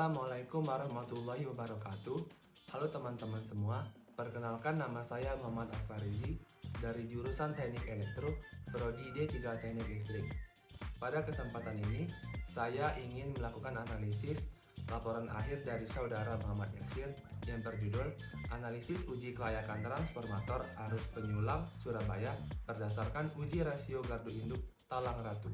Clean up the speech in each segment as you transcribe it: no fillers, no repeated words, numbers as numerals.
Assalamualaikum warahmatullahi wabarakatuh. Halo teman-teman semua, perkenalkan nama saya Muhammad Akbarizi dari jurusan Teknik Elektro, Prodi D3 Teknik Listrik. Pada kesempatan ini, saya ingin melakukan analisis laporan akhir dari saudara Muhammad Yasir yang berjudul Analisis Uji Kelayakan Transformator Arus Penyulang Surabaya berdasarkan uji rasio gardu induk Talang Ratu.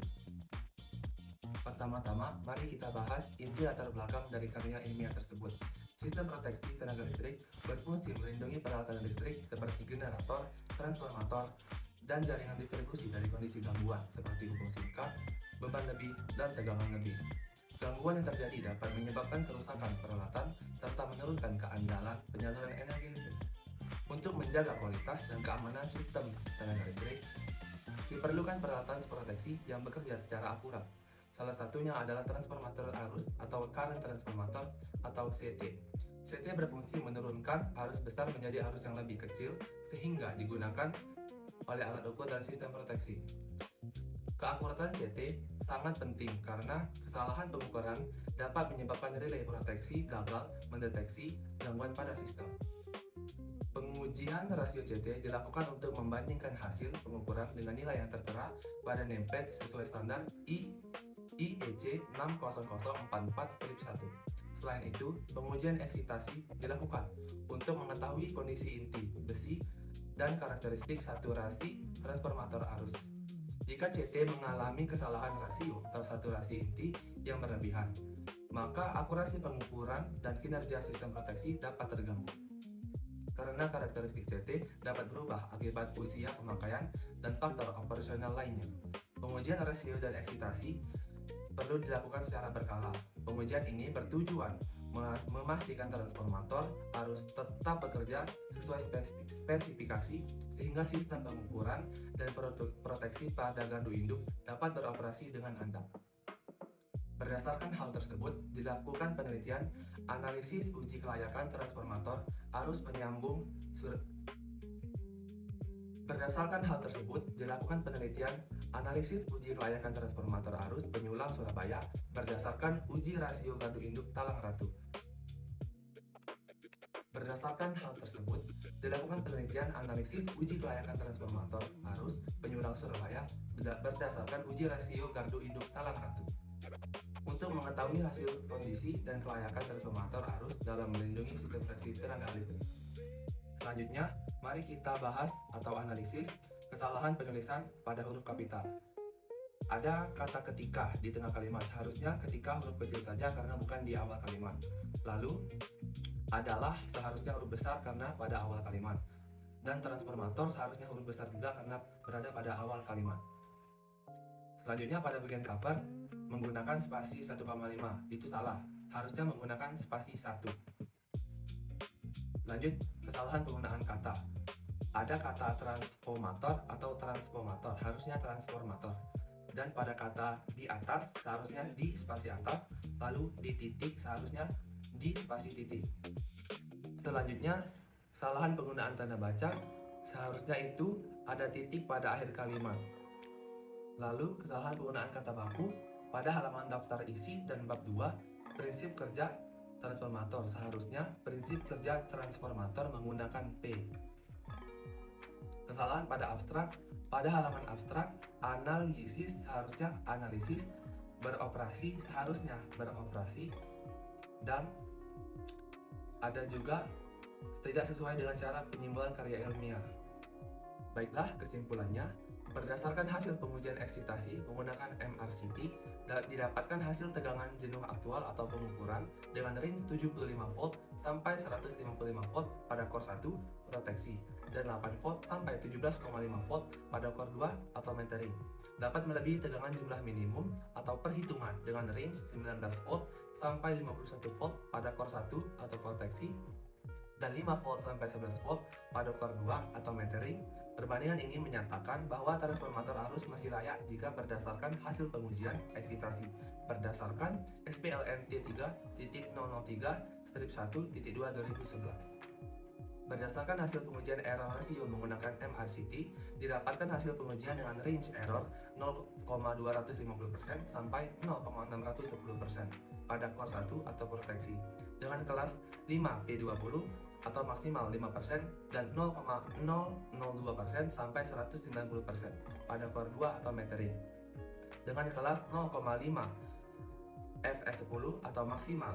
Pertama-tama, mari kita bahas inti latar belakang dari karya ilmiah tersebut. Sistem proteksi tenaga listrik berfungsi melindungi peralatan listrik seperti generator, transformator, dan jaringan distribusi dari kondisi gangguan seperti hubung singkat, beban lebih, dan tegangan lebih. Gangguan yang terjadi dapat menyebabkan kerusakan peralatan serta menurunkan keandalan penyaluran energi listrik. Untuk menjaga kualitas dan keamanan sistem tenaga listrik, diperlukan peralatan proteksi yang bekerja secara akurat. Salah satunya adalah transformator arus atau current transformator atau CT. CT berfungsi menurunkan arus besar menjadi arus yang lebih kecil sehingga digunakan oleh alat ukur dan sistem proteksi. Keakuratan CT sangat penting karena kesalahan pengukuran dapat menyebabkan relay proteksi gagal mendeteksi gangguan pada sistem. Pengujian rasio CT dilakukan untuk membandingkan hasil pengukuran dengan nilai yang tertera pada nameplate sesuai standar IEC 60044-1. Selain itu, pengujian eksitasi dilakukan untuk mengetahui kondisi inti besi dan karakteristik saturasi transformator arus. Jika CT mengalami kesalahan rasio atau saturasi inti yang berlebihan, maka akurasi pengukuran dan kinerja sistem proteksi dapat terganggu. Karena karakteristik CT dapat berubah akibat usia pemakaian dan faktor operasional lainnya. Pengujian rasio dan eksitasi perlu dilakukan secara berkala. Pengujian ini bertujuan memastikan transformator harus tetap bekerja sesuai spesifikasi sehingga sistem pengukuran dan proteksi pada gardu induk dapat beroperasi dengan andal. Berdasarkan hal tersebut, dilakukan penelitian analisis uji kelayakan transformator arus penyambung Berdasarkan hal tersebut, dilakukan penelitian analisis uji kelayakan transformator arus penyulang Surabaya berdasarkan uji rasio gardu induk Talang Ratu. Berdasarkan hal tersebut, dilakukan penelitian analisis uji kelayakan transformator arus penyulang Surabaya berdasarkan uji rasio gardu induk Talang Ratu. Untuk mengetahui hasil kondisi dan kelayakan transformator arus dalam melindungi sistem proteksi tenaga listrik. Selanjutnya, mari kita bahas atau analisis kesalahan penulisan pada huruf kapital. Ada kata ketika di tengah kalimat, harusnya ketika huruf kecil saja karena bukan di awal kalimat. Lalu, adalah seharusnya huruf besar karena pada awal kalimat. Dan transformator seharusnya huruf besar juga karena berada pada awal kalimat. Selanjutnya pada bagian cover, menggunakan spasi 1,5, itu salah, harusnya menggunakan spasi 1. Lanjut, kesalahan penggunaan kata. Ada kata transformator atau transformator, harusnya transformator. Dan pada kata di atas, seharusnya di spasi atas, lalu di titik, seharusnya di spasi titik. Selanjutnya, kesalahan penggunaan tanda baca, seharusnya itu ada titik pada akhir kalimat. Lalu, kesalahan penggunaan kata baku, pada halaman daftar isi dan bab 2, prinsip kerja transformator, seharusnya prinsip kerja transformator menggunakan P. Kesalahan pada abstrak, pada halaman abstrak, analisis seharusnya analisis, beroperasi seharusnya beroperasi, dan ada juga tidak sesuai dengan cara penyimbolan karya ilmiah. Baiklah, kesimpulannya, berdasarkan hasil pengujian eksitasi menggunakan MRCT, didapatkan hasil tegangan jenuh aktual atau pengukuran dengan range 75 volt sampai 155 volt pada core 1 proteksi dan 8 volt sampai 17,5 volt pada core 2 atau metering. Dapat melebihi tegangan jumlah minimum atau perhitungan dengan range 19 volt sampai 51 volt pada core 1 atau proteksi dan 5 volt sampai 11 volt pada core 2 atau metering. Perbandingan ini menyatakan bahwa transformator arus masih layak jika berdasarkan hasil pengujian eksitasi berdasarkan SPLN T3.003-1.2/2011. Berdasarkan hasil pengujian error rasio menggunakan MRCT, didapatkan hasil pengujian dengan range error 0,250% sampai 0,610% pada core 1 atau proteksi, dengan kelas 5P20 atau maksimal 5% dan 0,002% sampai 190% pada core 2 atau metering, dengan kelas 0,5 FS10 atau maksimal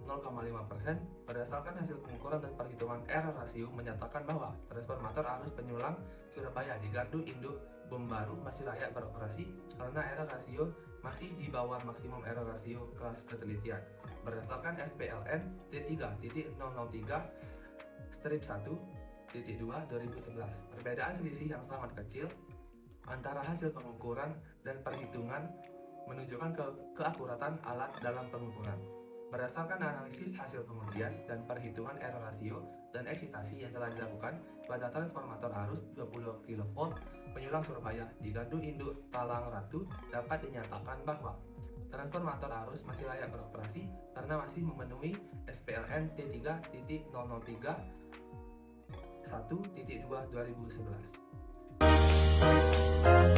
0,5%. Berdasarkan hasil pengukuran dan perhitungan error rasio menyatakan bahwa transformator arus penyulang Surabaya di gardu induk bom baru masih layak beroperasi karena error rasio masih di bawah maksimum error rasio kelas ketelitian berdasarkan SPLN T3.003/1/2/2011. Perbedaan selisih yang sangat kecil antara hasil pengukuran dan perhitungan menunjukkan keakuratan alat dalam pengukuran. Berdasarkan analisis hasil pengujian dan perhitungan error rasio dan eksitasi yang telah dilakukan pada transformator arus 20 kV penyulang Surabaya di gardu induk Talang Ratu, dapat dinyatakan bahwa transformator arus masih layak beroperasi karena masih memenuhi SPLN T3.003/1/2/2011.